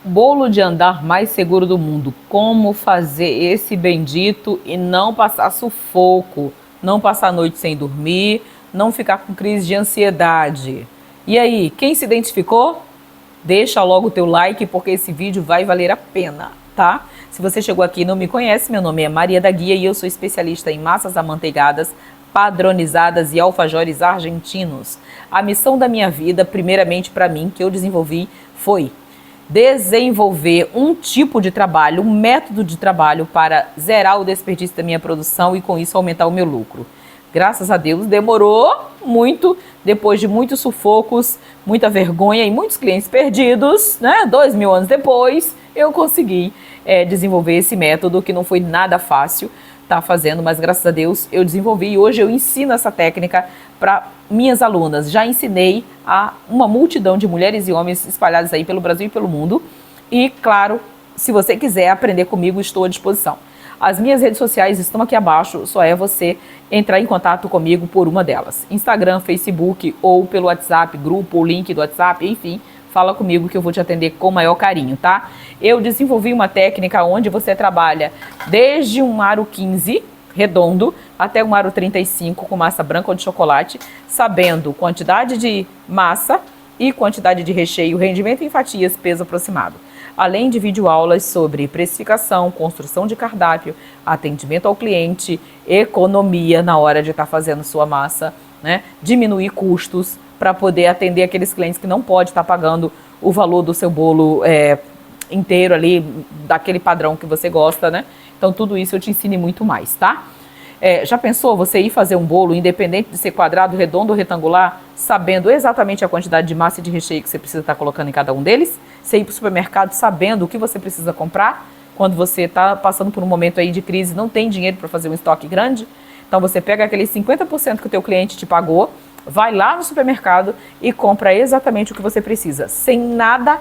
Bolo de andar mais seguro do mundo. Como fazer esse bendito e não passar sufoco, não passar a noite sem dormir, não ficar com crise de ansiedade. E aí, quem se identificou? Deixa logo o teu like porque esse vídeo vai valer a pena, tá? Se você chegou aqui e não me conhece, meu nome é Maria da Guia e eu sou especialista em massas amanteigadas, padronizadas e alfajores argentinos. A missão da minha vida, primeiramente para mim, que eu desenvolvi, foi desenvolver um tipo de trabalho, um método de trabalho para zerar o desperdício da minha produção e com isso aumentar o meu lucro. Graças a Deus demorou muito, depois de muitos sufocos, muita vergonha e muitos clientes perdidos, né? 2000 anos depois, eu consegui desenvolver esse método que não foi nada fácil tá fazendo, mas graças a Deus eu desenvolvi e hoje eu ensino essa técnica para minhas alunas. Já ensinei a uma multidão de mulheres e homens espalhados aí pelo Brasil e pelo mundo. E claro, se você quiser aprender comigo, estou à disposição. As minhas redes sociais estão aqui abaixo, só é você entrar em contato comigo por uma delas. Instagram, Facebook ou pelo WhatsApp, grupo ou link do WhatsApp, enfim, fala comigo que eu vou te atender com o maior carinho, tá? Eu desenvolvi uma técnica onde você trabalha desde um aro 15 redondo até um aro 35 com massa branca ou de chocolate, sabendo quantidade de massa e quantidade de recheio, rendimento em fatias, peso aproximado. Além de videoaulas sobre precificação, construção de cardápio, atendimento ao cliente, economia na hora de estar fazendo sua massa, né? Diminuir custos para poder atender aqueles clientes que não pode estar pagando o valor do seu bolo inteiro ali, daquele padrão que você gosta, né? Então tudo isso eu te ensino muito mais, tá? Já pensou você ir fazer um bolo, independente de ser quadrado, redondo ou retangular, sabendo exatamente a quantidade de massa e de recheio que você precisa estar colocando em cada um deles? Você ir para o supermercado sabendo o que você precisa comprar? Quando você está passando por um momento aí de crise, não tem dinheiro para fazer um estoque grande? Então você pega aqueles 50% que o teu cliente te pagou, vai lá no supermercado e compra exatamente o que você precisa, sem nada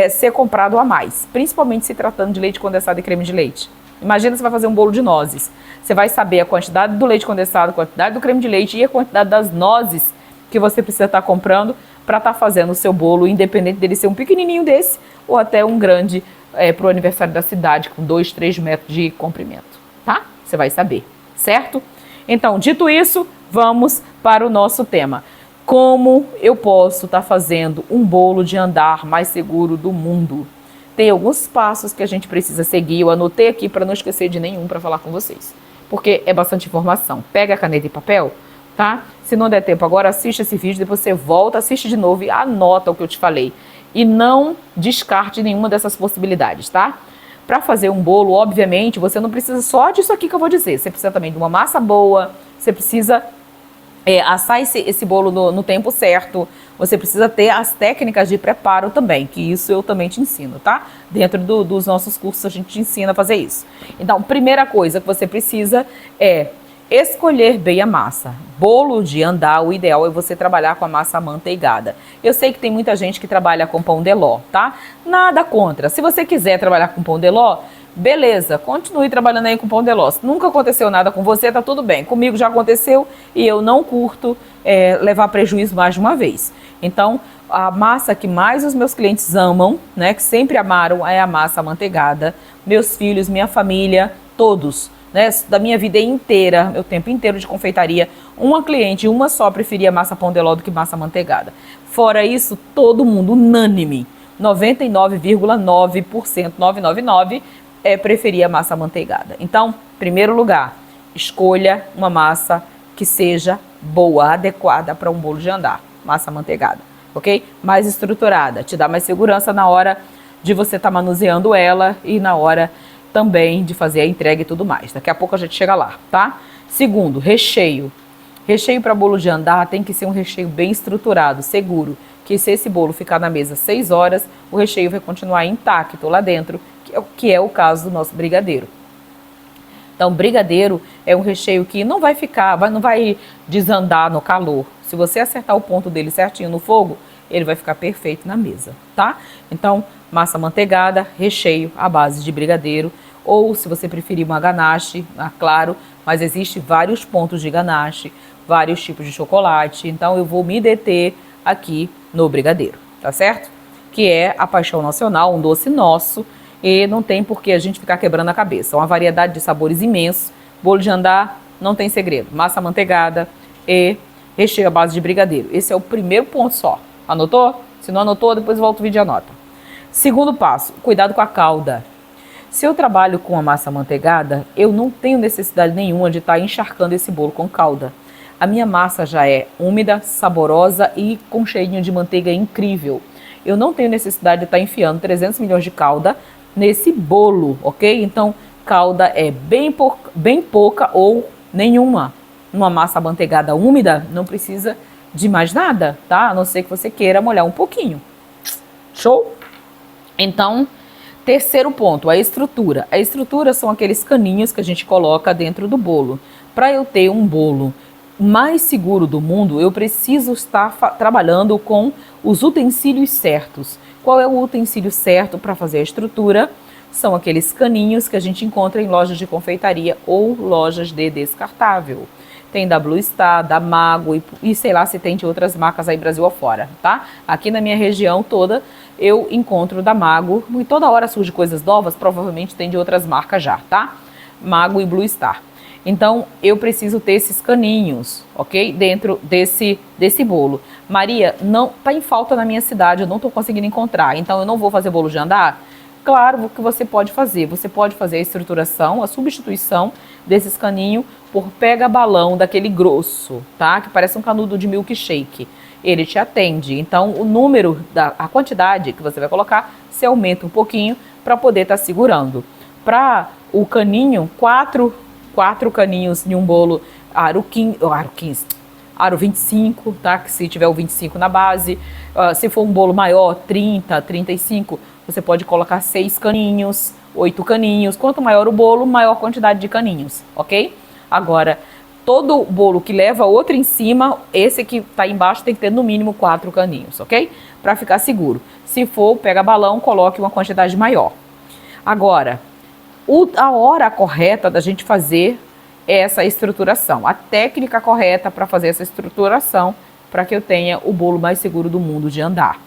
ser comprado a mais, principalmente se tratando de leite condensado e creme de leite. Imagina você vai fazer um bolo de nozes. Você vai saber a quantidade do leite condensado, a quantidade do creme de leite e a quantidade das nozes que você precisa estar comprando para estar fazendo o seu bolo, independente dele ser um pequenininho desse ou até um grande para o aniversário da cidade, com 2, 3 metros de comprimento, tá? Você vai saber, certo? Então, dito isso, vamos para o nosso tema. Como eu posso estar fazendo um bolo de andar mais seguro do mundo? Tem alguns passos que a gente precisa seguir, eu anotei aqui para não esquecer de nenhum para falar com vocês, porque é bastante informação. Pega a caneta e papel, tá? Se não der tempo agora, assiste esse vídeo, depois você volta, assiste de novo e anota o que eu te falei. E não descarte nenhuma dessas possibilidades, tá? Para fazer um bolo, obviamente, você não precisa só disso aqui que eu vou dizer, você precisa também de uma massa boa, você precisa assar esse bolo no tempo certo, você precisa ter as técnicas de preparo também, que isso eu também te ensino, tá? Dentro dos nossos cursos a gente te ensina a fazer isso. Então, primeira coisa que você precisa é escolher bem a massa. Bolo de andar, o ideal é você trabalhar com a massa amanteigada. Eu sei que tem muita gente que trabalha com pão de ló, tá? Nada contra. Se você quiser trabalhar com pão de ló, beleza, continue trabalhando aí com pão de ló. Se nunca aconteceu nada com você, tá tudo bem. Comigo já aconteceu e eu não curto levar prejuízo mais de uma vez. Então, a massa que mais os meus clientes amam, né, que sempre amaram, é a massa amanteigada. Meus filhos, minha família, todos, né, da minha vida inteira, meu tempo inteiro de confeitaria, uma cliente, uma só preferia massa pão de ló do que massa amanteigada. Fora isso, todo mundo, unânime, 99,9%, 999, preferia massa amanteigada. Então, primeiro lugar, escolha uma massa que seja boa, adequada para um bolo de andar, massa amanteigada, ok? Mais estruturada, te dá mais segurança na hora de você estar manuseando ela e na hora também de fazer a entrega e tudo mais. Daqui a pouco a gente chega lá, tá? Segundo, recheio. Recheio para bolo de andar tem que ser um recheio bem estruturado, seguro, que se esse bolo ficar na mesa 6 horas, o recheio vai continuar intacto lá dentro, que é o caso do nosso brigadeiro. Então, brigadeiro é um recheio que não vai não vai desandar no calor. Se você acertar o ponto dele certinho no fogo, ele vai ficar perfeito na mesa, tá? Então, massa manteigada, recheio à base de brigadeiro, ou se você preferir uma ganache, claro, mas existem vários pontos de ganache, vários tipos de chocolate, então eu vou me deter aqui no brigadeiro, tá certo? que é a paixão nacional, um doce nosso, e não tem por que a gente ficar quebrando a cabeça. Uma variedade de sabores imenso. Bolo de andar, não tem segredo. Massa amanteigada e recheio à base de brigadeiro. Esse é o primeiro ponto só. Anotou? Se não anotou, depois volta o vídeo e anota. Segundo passo, cuidado com a calda. Se eu trabalho com a massa amanteigada, eu não tenho necessidade nenhuma de estar encharcando esse bolo com calda. A minha massa já é úmida, saborosa e com cheirinho de manteiga incrível. Eu não tenho necessidade de estar enfiando 300 milhões de calda nesse bolo, ok? Então, calda é bem pouca ou nenhuma. Numa massa amanteigada úmida, não precisa de mais nada, tá? A não ser que você queira molhar um pouquinho. Show? Então, terceiro ponto, a estrutura. A estrutura são aqueles caninhos que a gente coloca dentro do bolo. Para eu ter um bolo mais seguro do mundo, eu preciso estar trabalhando com os utensílios certos. Qual é o utensílio certo para fazer a estrutura? São aqueles caninhos que a gente encontra em lojas de confeitaria ou lojas de descartável. Tem da Blue Star, da Mago e sei lá se tem de outras marcas aí Brasil afora, tá? Aqui na minha região toda eu encontro da Mago e toda hora surge coisas novas, provavelmente tem de outras marcas já, tá? Mago e Blue Star. Então eu preciso ter esses caninhos, ok? Dentro desse bolo. Maria, não tá em falta na minha cidade, eu não tô conseguindo encontrar, então eu não vou fazer bolo de andar? Claro que você pode fazer a estruturação, a substituição desses caninhos por pega-balão daquele grosso, tá? Que parece um canudo de milkshake. Ele te atende, então a quantidade que você vai colocar, você aumenta um pouquinho para poder estar segurando. Para o caninho, quatro caninhos em um bolo aro 25, tá? Que se tiver o 25 na base, se for um bolo maior, 30, 35, você pode colocar 6 caninhos, 8 caninhos. Quanto maior o bolo, maior quantidade de caninhos, ok? Agora, todo bolo que leva outro em cima, esse que tá embaixo tem que ter no mínimo 4 caninhos, ok? Para ficar seguro. Se for pega balão, coloque uma quantidade maior. Agora, a hora correta da gente fazer essa estruturação, a técnica correta para fazer essa estruturação, para que eu tenha o bolo mais seguro do mundo de andar.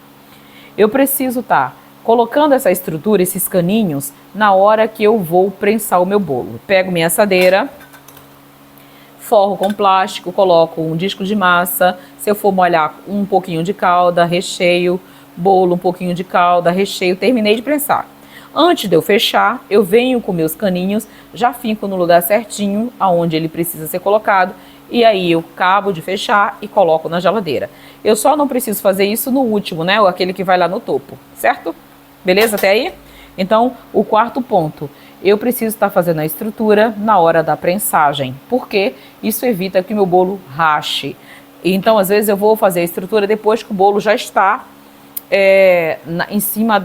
Eu preciso estar colocando essa estrutura, esses caninhos, na hora que eu vou prensar o meu bolo. Pego minha assadeira, forro com plástico, coloco um disco de massa, se eu for molhar um pouquinho de calda, recheio, bolo, um pouquinho de calda, recheio, terminei de prensar. Antes de eu fechar, eu venho com meus caninhos, já finco no lugar certinho, aonde ele precisa ser colocado, e aí eu acabo de fechar e coloco na geladeira. Eu só não preciso fazer isso no último, né? Ou aquele que vai lá no topo, certo? Beleza até aí? Então, o quarto ponto, eu preciso estar fazendo a estrutura na hora da prensagem, porque isso evita que o meu bolo rache. Então, às vezes eu vou fazer a estrutura depois que o bolo já está em cima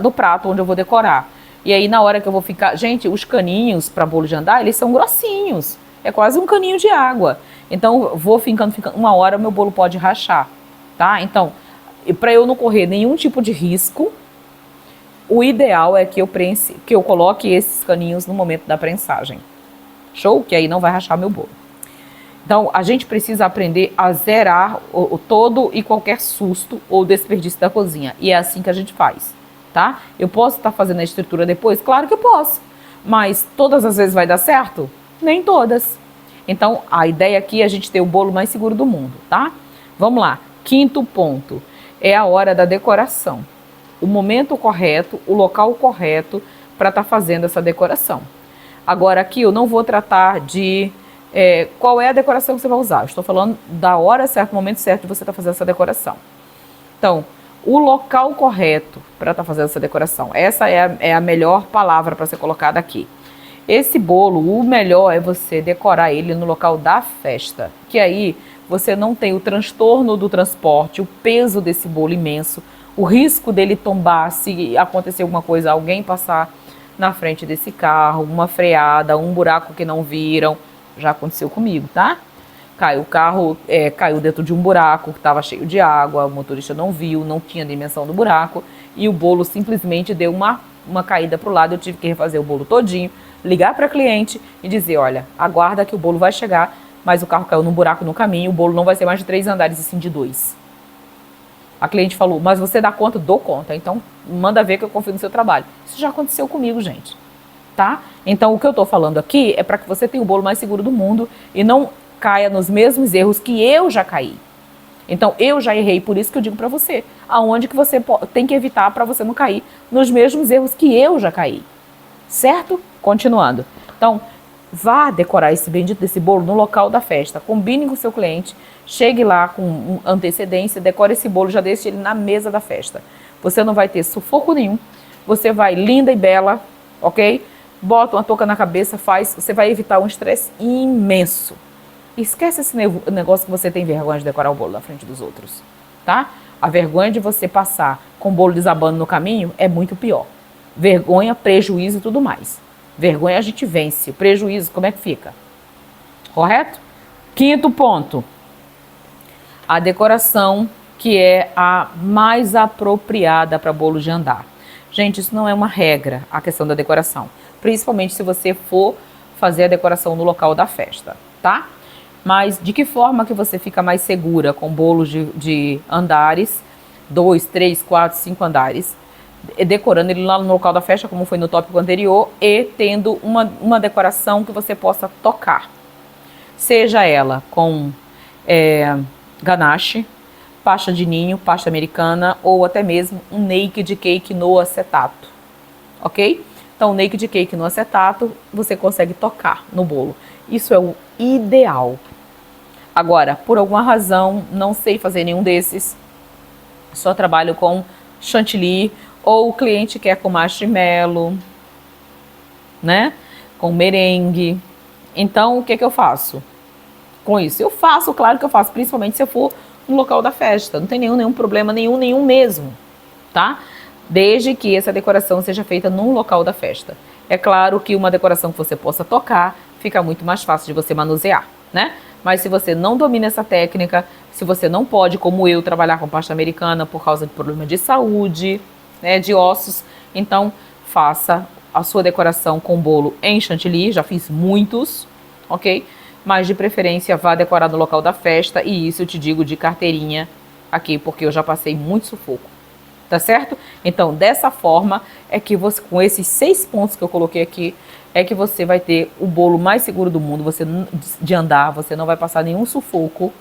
do prato onde eu vou decorar. E aí, na hora que eu vou ficar... Gente, os caninhos para bolo de andar, eles são grossinhos. É quase um caninho de água. Então, eu vou ficando uma hora, o meu bolo pode rachar, tá? Então, para eu não correr nenhum tipo de risco, o ideal é que eu coloque esses caninhos no momento da prensagem. Show? Que aí não vai rachar meu bolo. Então, a gente precisa aprender a zerar todo e qualquer susto ou desperdício da cozinha. E é assim que a gente faz, tá? Eu posso estar fazendo a estrutura depois? Claro que eu posso. Mas todas as vezes vai dar certo? Nem todas. Então, a ideia aqui é a gente ter o bolo mais seguro do mundo, tá? Vamos lá. Quinto ponto é a hora da decoração. O momento correto, o local correto para estar fazendo essa decoração. Agora, aqui eu não vou tratar de qual é a decoração que você vai usar. Eu estou falando da hora certa, momento certo de você estar fazendo essa decoração. Então, o local correto para estar fazendo essa decoração. Essa é a melhor palavra para ser colocada aqui. Esse bolo, o melhor é você decorar ele no local da festa. Que aí você não tem o transtorno do transporte, o peso desse bolo imenso, o risco dele tombar se acontecer alguma coisa, alguém passar na frente desse carro, uma freada, um buraco que não viram. Já aconteceu comigo, tá? O carro caiu dentro de um buraco que estava cheio de água, o motorista não viu, não tinha dimensão do buraco e o bolo simplesmente deu uma caída para o lado. Eu tive que refazer o bolo todinho, ligar para a cliente e dizer, olha, aguarda que o bolo vai chegar, mas o carro caiu num buraco no caminho, o bolo não vai ser mais de 3 andares e sim de 2. A cliente falou, mas você dá conta? Dou conta. Então, manda ver que eu confio no seu trabalho. Isso já aconteceu comigo, gente. Tá? Então, o que eu tô falando aqui é para que você tenha o bolo mais seguro do mundo e não caia nos mesmos erros que eu já caí. Então, eu já errei, por isso que eu digo para você, aonde que você tem que evitar para você não cair nos mesmos erros que eu já caí. Certo? Continuando. Então, vá decorar esse bendito desse bolo no local da festa. Combine com o seu cliente, chegue lá com antecedência, decore esse bolo, já deixe ele na mesa da festa. Você não vai ter sufoco nenhum, você vai linda e bela, ok? Bota uma touca na cabeça, você vai evitar um estresse imenso. Esquece esse negócio que você tem vergonha de decorar o bolo na frente dos outros, tá? A vergonha de você passar com o bolo desabando no caminho é muito pior. Vergonha, prejuízo e tudo mais. Vergonha a gente vence, prejuízo, como é que fica? Correto? Quinto ponto. A decoração que é a mais apropriada para bolo de andar. Gente, isso não é uma regra, a questão da decoração. Principalmente se você for fazer a decoração no local da festa, tá? Mas de que forma que você fica mais segura com bolos de andares, 2, 3, 4, 5 andares, decorando ele lá no local da festa, como foi no tópico anterior, e tendo uma decoração que você possa tocar. Seja ela com ganache, pasta de ninho, pasta americana, ou até mesmo um naked cake no acetato, ok? Então, o naked cake no acetato, você consegue tocar no bolo. Isso é o ideal. Agora, por alguma razão, não sei fazer nenhum desses, só trabalho com chantilly, ou o cliente quer com marshmallow, né? Com merengue. Então, o que eu faço com isso? Eu faço, claro que eu faço, principalmente se eu for no local da festa. Não tem nenhum problema, nenhum mesmo, tá? Desde que essa decoração seja feita num local da festa. É claro que uma decoração que você possa tocar fica muito mais fácil de você manusear, né? Mas se você não domina essa técnica, se você não pode, como eu, trabalhar com pasta americana por causa de problema de saúde, né, de ossos, então faça a sua decoração com bolo em chantilly, já fiz muitos, ok? Mas de preferência vá decorar no local da festa, e isso eu te digo de carteirinha aqui, porque eu já passei muito sufoco, tá certo? Então, dessa forma, é que você, com esses 6 pontos que eu coloquei aqui, é que você vai ter o bolo mais seguro do mundo, de andar, você não vai passar nenhum sufoco,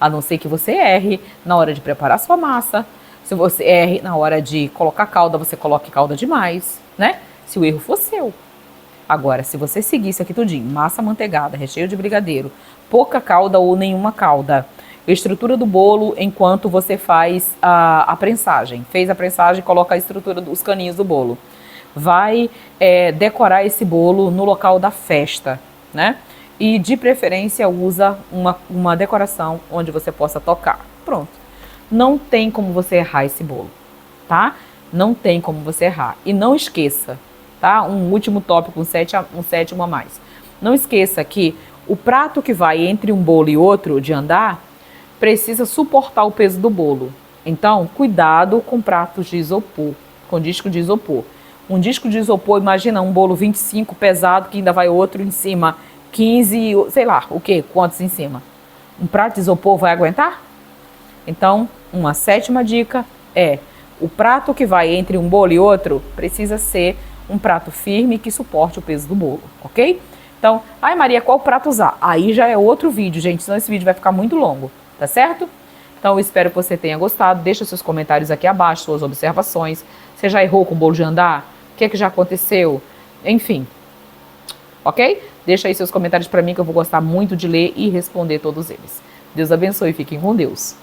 a não ser que você erre na hora de preparar sua massa. Se você erre na hora de colocar calda, você coloque calda demais, né? Se o erro for seu. Agora, se você seguir isso aqui tudinho, massa amanteigada, recheio de brigadeiro, pouca calda ou nenhuma calda, estrutura do bolo enquanto você faz a prensagem. Fez a prensagem, coloca a estrutura dos caninhos do bolo. Vai decorar esse bolo no local da festa, né? E de preferência usa uma decoração onde você possa tocar. Pronto. Não tem como você errar esse bolo, tá? Não tem como você errar. E não esqueça, tá? Um último tópico, um sétimo a mais. Não esqueça que o prato que vai entre um bolo e outro de andar precisa suportar o peso do bolo. Então, cuidado com pratos de isopor, com disco de isopor. Um disco de isopor, imagina um bolo 25 pesado que ainda vai outro em cima, 15, sei lá, o quê? Quantos em cima? Um prato de isopor vai aguentar? Então, uma sétima dica é: o prato que vai entre um bolo e outro precisa ser um prato firme que suporte o peso do bolo, ok? Então, ai Maria, qual prato usar? Aí já é outro vídeo, gente, senão esse vídeo vai ficar muito longo, tá certo? Então, eu espero que você tenha gostado. Deixa seus comentários aqui abaixo, suas observações. Você já errou com o bolo de andar? O que já aconteceu? Enfim, ok? Deixa aí seus comentários para mim que eu vou gostar muito de ler e responder todos eles. Deus abençoe e fiquem com Deus.